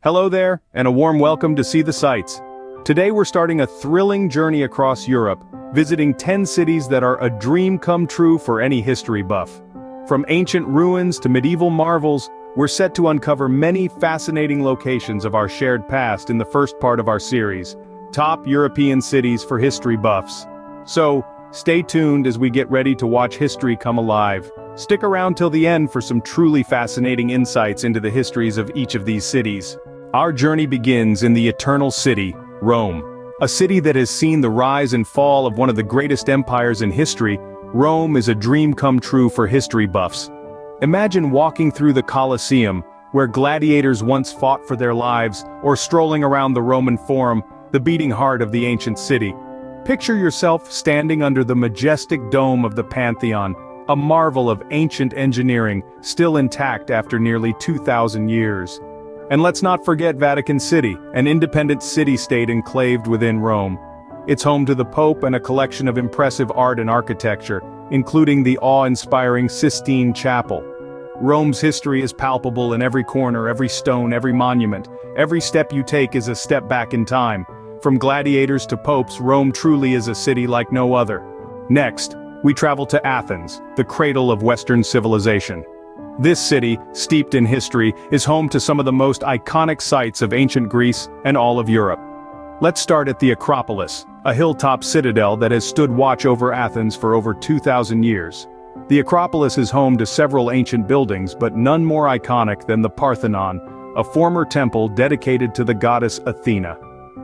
Hello there, and a warm welcome to See the Sights. Today we're starting a thrilling journey across Europe, visiting 10 cities that are a dream come true for any history buff. From ancient ruins to medieval marvels, we're set to uncover many fascinating locations of our shared past in the first part of our series, Top European Cities for History Buffs. So, stay tuned as we get ready to watch history come alive. Stick around till the end for some truly fascinating insights into the histories of each of these cities. Our journey begins in the Eternal City, Rome. A city that has seen the rise and fall of one of the greatest empires in history. Rome is a dream come true for history buffs. Imagine walking through the Colosseum, where gladiators once fought for their lives, or strolling around the Roman Forum, the beating heart of the ancient city. Picture yourself standing under the majestic dome of the Pantheon, a marvel of ancient engineering, still intact after nearly 2,000 years. And let's not forget Vatican City, an independent city-state enclaved within Rome. It's home to the Pope and a collection of impressive art and architecture, including the awe-inspiring Sistine Chapel. Rome's history is palpable in every corner, every stone, every monument. Every step you take is a step back in time. From gladiators to popes, Rome truly is a city like no other. Next, we travel to Athens, the cradle of Western civilization. This city, steeped in history, is home to some of the most iconic sites of ancient Greece and all of Europe. Let's start at the Acropolis, a hilltop citadel that has stood watch over Athens for over 2,000 years. The Acropolis is home to several ancient buildings, but none more iconic than the Parthenon, a former temple dedicated to the goddess Athena.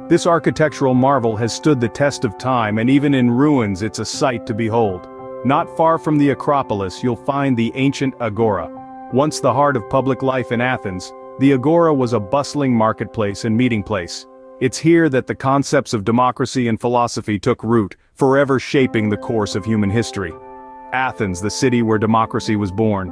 This architectural marvel has stood the test of time, and even in ruins it's a sight to behold. Not far from the Acropolis you'll find the ancient Agora. Once the heart of public life in Athens, the Agora was a bustling marketplace and meeting place. It's here that the concepts of democracy and philosophy took root, forever shaping the course of human history. Athens, the city where democracy was born.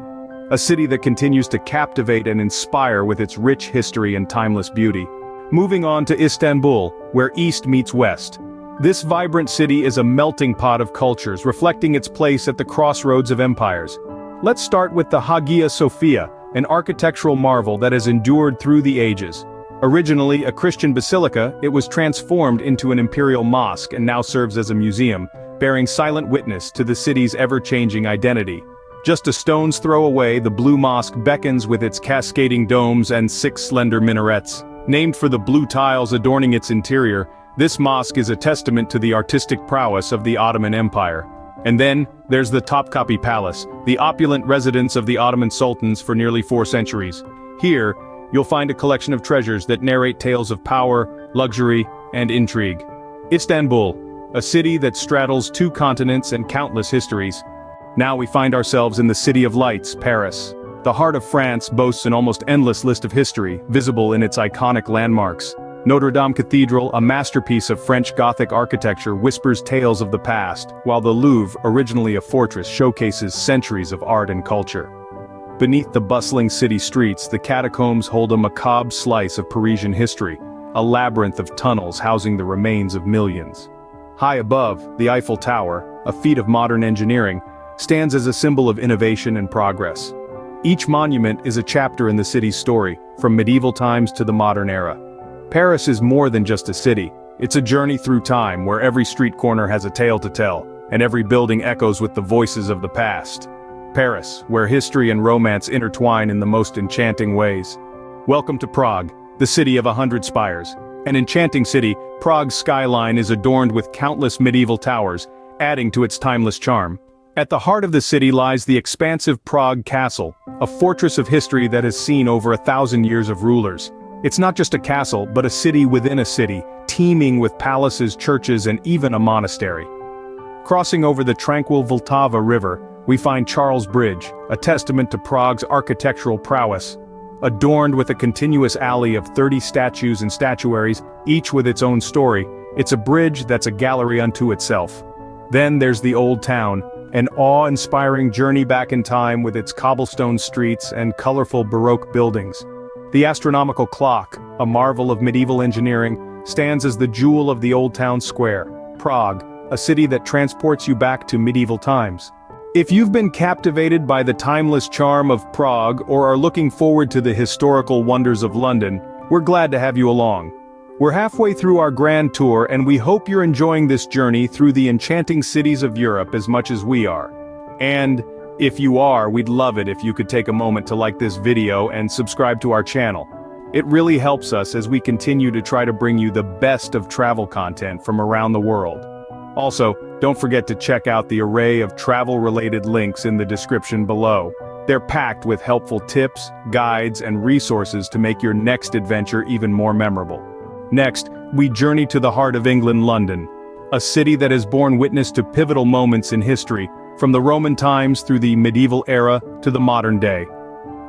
A city that continues to captivate and inspire with its rich history and timeless beauty. Moving on to Istanbul, where East meets West. This vibrant city is a melting pot of cultures, reflecting its place at the crossroads of empires. Let's start with the Hagia Sophia, an architectural marvel that has endured through the ages. Originally a Christian basilica, it was transformed into an imperial mosque and now serves as a museum, bearing silent witness to the city's ever-changing identity. Just a stone's throw away, the Blue Mosque beckons with its cascading domes and 6 slender minarets. Named for the blue tiles adorning its interior, this mosque is a testament to the artistic prowess of the Ottoman Empire. And then, there's the Topkapi Palace, the opulent residence of the Ottoman sultans for nearly 4 centuries. Here, you'll find a collection of treasures that narrate tales of power, luxury, and intrigue. Istanbul, a city that straddles 2 continents and countless histories. Now we find ourselves in the City of Lights, Paris. The heart of France boasts an almost endless list of history, visible in its iconic landmarks. Notre Dame Cathedral, a masterpiece of French Gothic architecture, whispers tales of the past, while the Louvre, originally a fortress, showcases centuries of art and culture. Beneath the bustling city streets, the catacombs hold a macabre slice of Parisian history, a labyrinth of tunnels housing the remains of millions. High above, the Eiffel Tower, a feat of modern engineering, stands as a symbol of innovation and progress. Each monument is a chapter in the city's story, from medieval times to the modern era. Paris is more than just a city. It's a journey through time where every street corner has a tale to tell, and every building echoes with the voices of the past. Paris, where history and romance intertwine in the most enchanting ways. Welcome to Prague, the city of 100 spires. An enchanting city, Prague's skyline is adorned with countless medieval towers, adding to its timeless charm. At the heart of the city lies the expansive Prague Castle, a fortress of history that has seen over 1,000 years of rulers. It's not just a castle, but a city within a city, teeming with palaces, churches, and even a monastery. Crossing over the tranquil Vltava River, we find Charles Bridge, a testament to Prague's architectural prowess. Adorned with a continuous alley of 30 statues and statuaries, each with its own story, it's a bridge that's a gallery unto itself. Then there's the Old Town, an awe-inspiring journey back in time with its cobblestone streets and colorful Baroque buildings. The astronomical clock, a marvel of medieval engineering, stands as the jewel of the Old Town Square, Prague, a city that transports you back to medieval times. If you've been captivated by the timeless charm of Prague or are looking forward to the historical wonders of London, we're glad to have you along. We're halfway through our grand tour and we hope you're enjoying this journey through the enchanting cities of Europe as much as we are. And, if you are, we'd love it if you could take a moment to like this video and subscribe to our channel. It really helps us as we continue to try to bring you the best of travel content from around the world. Also, don't forget to check out the array of travel-related links in the description below. They're packed with helpful tips, guides, and resources to make your next adventure even more memorable. Next, we journey to the heart of England, London, a city that has borne witness to pivotal moments in history, from the Roman times through the medieval era to the modern day.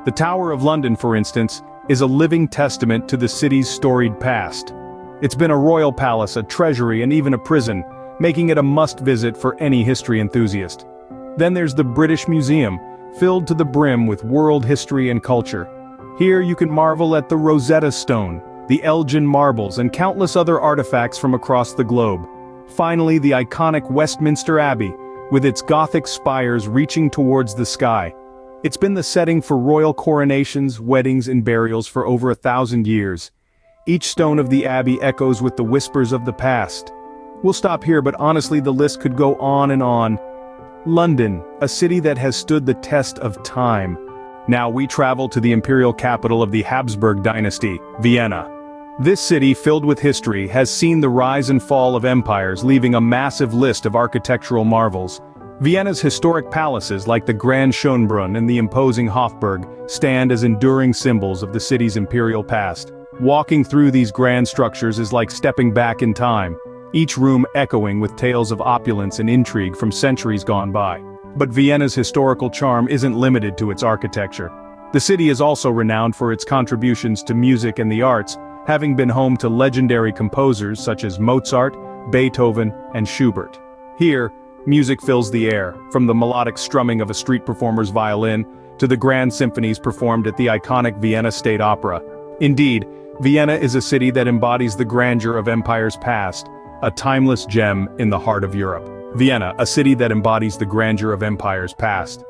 The Tower of London, for instance, is a living testament to the city's storied past. It's been a royal palace, a treasury, and even a prison, making it a must-visit for any history enthusiast. Then there's the British Museum, filled to the brim with world history and culture. Here you can marvel at the Rosetta Stone, the Elgin marbles, and countless other artifacts from across the globe. Finally, the iconic Westminster Abbey, with its Gothic spires reaching towards the sky. It's been the setting for royal coronations, weddings, and burials for over 1,000 years. Each stone of the abbey echoes with the whispers of the past. We'll stop here, but honestly the list could go on and on. London, a city that has stood the test of time. Now we travel to the imperial capital of the Habsburg dynasty, Vienna. This city, filled with history, has seen the rise and fall of empires, leaving a massive list of architectural marvels. Vienna's historic palaces like the Grand Schönbrunn and the imposing Hofburg stand as enduring symbols of the city's imperial past. Walking through these grand structures is like stepping back in time, each room echoing with tales of opulence and intrigue from centuries gone by. But Vienna's historical charm isn't limited to its architecture. The city is also renowned for its contributions to music and the arts, having been home to legendary composers such as Mozart, Beethoven, and Schubert. Here, music fills the air, from the melodic strumming of a street performer's violin to the grand symphonies performed at the iconic Vienna State Opera. Indeed, Vienna is a city that embodies the grandeur of empires past, a timeless gem in the heart of Europe. Vienna, a city that embodies the grandeur of empires past.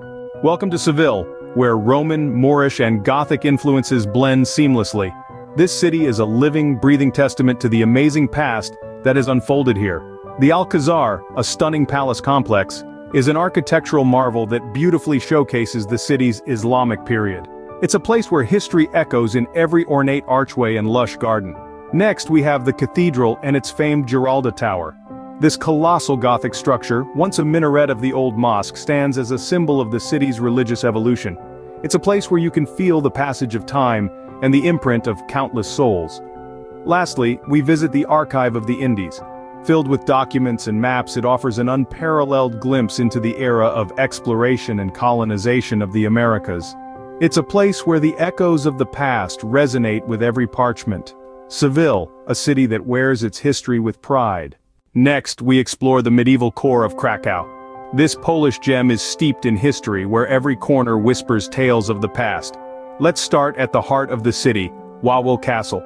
Welcome to Seville, where Roman, Moorish, and Gothic influences blend seamlessly. This city is a living, breathing testament to the amazing past that has unfolded here. The Alcazar, a stunning palace complex, is an architectural marvel that beautifully showcases the city's Islamic period. It's a place where history echoes in every ornate archway and lush garden. Next, we have the cathedral and its famed Giralda Tower. This colossal Gothic structure, once a minaret of the old mosque, stands as a symbol of the city's religious evolution. It's a place where you can feel the passage of time and the imprint of countless souls. Lastly, we visit the Archive of the Indies. Filled with documents and maps, it offers an unparalleled glimpse into the era of exploration and colonization of the Americas. It's a place where the echoes of the past resonate with every parchment. Seville, a city that wears its history with pride. Next, we explore the medieval core of Krakow. This Polish gem is steeped in history, where every corner whispers tales of the past. Let's start at the heart of the city, Wawel Castle.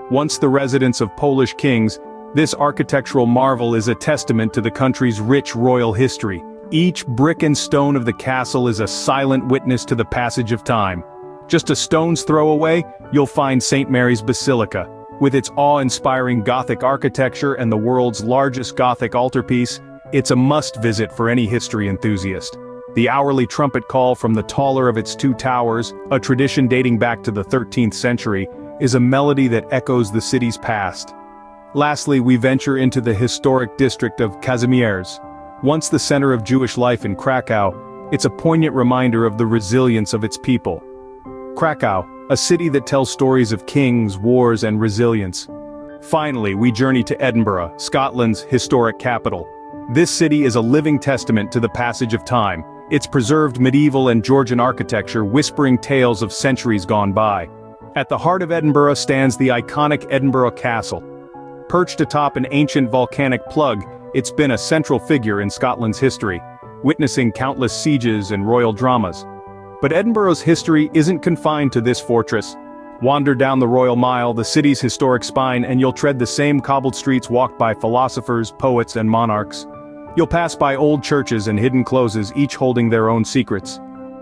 Once the residence of Polish kings, this architectural marvel is a testament to the country's rich royal history. Each brick and stone of the castle is a silent witness to the passage of time. Just a stone's throw away, you'll find St. Mary's Basilica. With its awe-inspiring Gothic architecture and the world's largest Gothic altarpiece, it's a must-visit for any history enthusiast. The hourly trumpet call from the taller of its two towers, a tradition dating back to the 13th century, is a melody that echoes the city's past. Lastly, we venture into the historic district of Kazimierz. Once the center of Jewish life in Krakow, it's a poignant reminder of the resilience of its people. Krakow, a city that tells stories of kings, wars, and resilience. Finally, we journey to Edinburgh, Scotland's historic capital. This city is a living testament to the passage of time, its preserved medieval and Georgian architecture whispering tales of centuries gone by. At the heart of Edinburgh stands the iconic Edinburgh Castle. Perched atop an ancient volcanic plug, it's been a central figure in Scotland's history, witnessing countless sieges and royal dramas. But Edinburgh's history isn't confined to this fortress. Wander down the Royal Mile, the city's historic spine, and you'll tread the same cobbled streets walked by philosophers, poets, and monarchs. You'll pass by old churches and hidden closes, each holding their own secrets.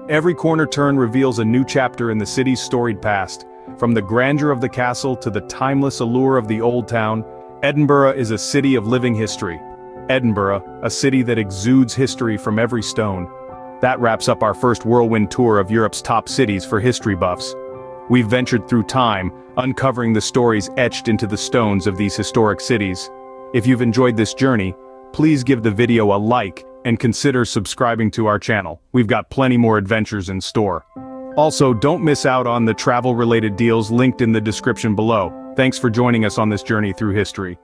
Every corner turn reveals a new chapter in the city's storied past, From the grandeur of the castle to the timeless allure of the old town, Edinburgh is a city of living history. Edinburgh, a city that exudes history from every stone. That wraps up our first whirlwind tour of Europe's top cities for history buffs. We've ventured through time, uncovering the stories etched into the stones of these historic cities. If you've enjoyed this journey, please give the video a like and consider subscribing to our channel. We've got plenty more adventures in store. Also, don't miss out on the travel-related deals linked in the description below. Thanks for joining us on this journey through history.